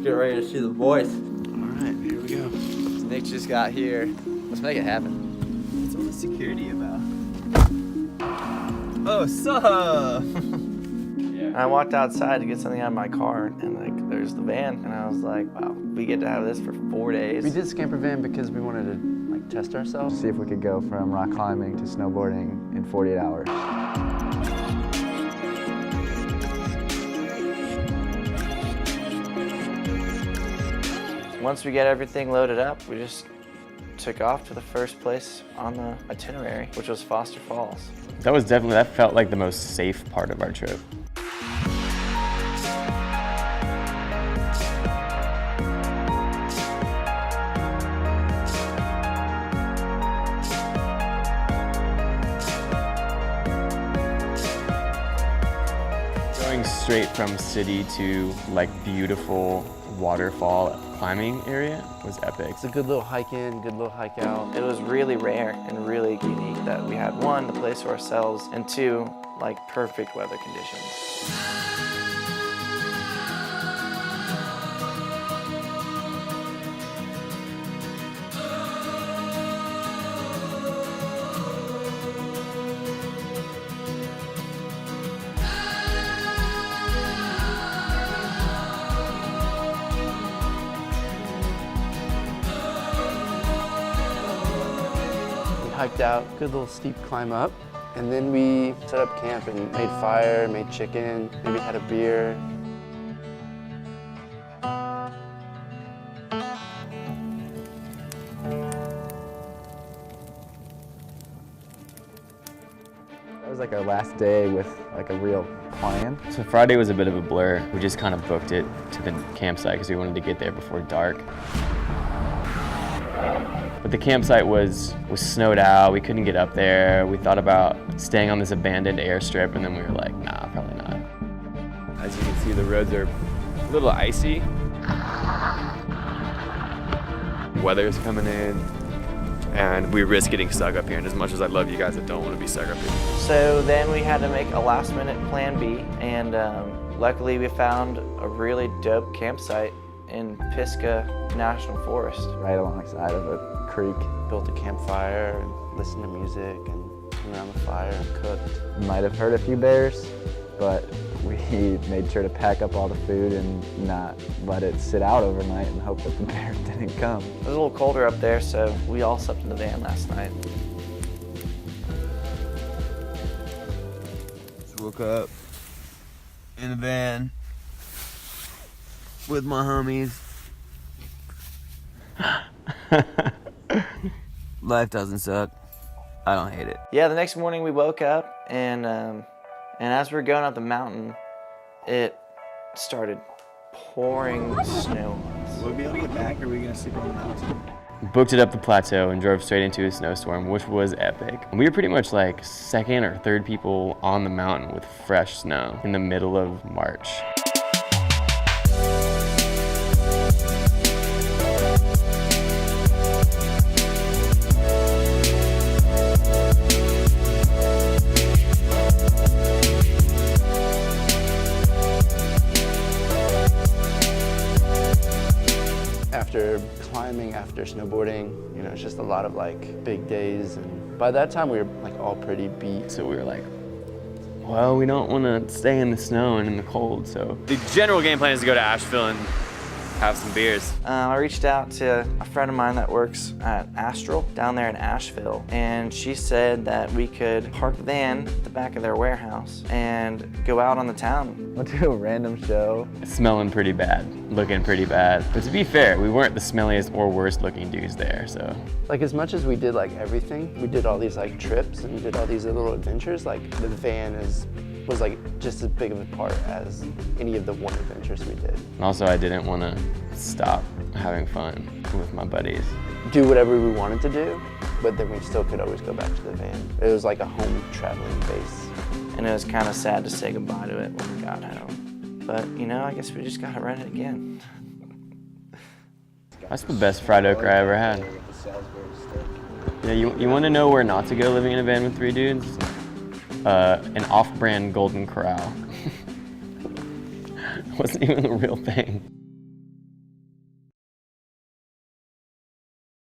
get ready to see the boys. Alright, here we go. So Nick just got here. Let's make it happen. What's all the security about? Oh, sup? And I walked outside to get something out of my car, and like there's the van, and I was like, wow, we get to have this for 4 days. We did sCAMPer van because we wanted to like test ourselves. See if we could go from rock climbing to snowboarding in 48 hours. Once we get everything loaded up, we just took off to the first place on the itinerary, which was Foster Falls. That felt like the most safe part of our trip. Going straight from city to like beautiful waterfall climbing area was epic. It's a good little hike in, good little hike out. It was really rare and really unique that we had one, the place to ourselves, and two, like perfect weather conditions. Hiked out, good little steep climb up, and then we set up camp and made fire, made chicken, maybe had a beer. That was like our last day with like a real plan. So Friday was a bit of a blur. We just kind of booked it to the campsite because we wanted to get there before dark. But the campsite was snowed out. We couldn't get up there. We thought about staying on this abandoned airstrip, and then we were like, nah, probably not. As you can see, the roads are a little icy. Weather's coming in, and we risk getting stuck up here. And as much as I love you guys, I don't want to be stuck up here. So then we had to make a last-minute plan B, and luckily we found a really dope campsite in Pisgah National Forest. Right alongside of a creek. Built a campfire and listened to music and hung around the fire and cooked. Might have heard a few bears, but we made sure to pack up all the food and not let it sit out overnight and hope that the bears didn't come. It was a little colder up there, so we all slept in the van last night. Just woke up in the van with my homies. Life doesn't suck. I don't hate it. Yeah, the next morning we woke up, and as we were going up the mountain, it started pouring snow. Will we be able to get back, or are we gonna sleep on the mountain? Booked it up the plateau and drove straight into a snowstorm, which was epic. We were pretty much like second or third people on the mountain with fresh snow in the middle of March. After climbing, after snowboarding, you know, it's just a lot of like big days, and by that time we were like all pretty beat. So we were like, well, we don't want to stay in the snow and in the cold, so. The general game plan is to go to Asheville and have some beers. I reached out to a friend of mine that works at Astral down there in Asheville, and she said that we could park the van at the back of their warehouse and go out on the town. Went to a random show. Smelling pretty bad, looking pretty bad. But to be fair, we weren't the smelliest or worst looking dudes there, so. Like as much as we did like everything, we did all these like trips and did all these little adventures, like the van was like just as big of a part as any of the one adventures we did. And also I didn't want to stop having fun with my buddies. Do whatever we wanted to do, but then we still could always go back to the van. It was like a home traveling base. And it was kind of sad to say goodbye to it when we got home. But, you know, I guess we just gotta run it again. That's the best fried okra I ever had. Yeah, you want to know where not to go living in a van with 3 dudes? An off-brand Golden Corral. It wasn't even a real thing.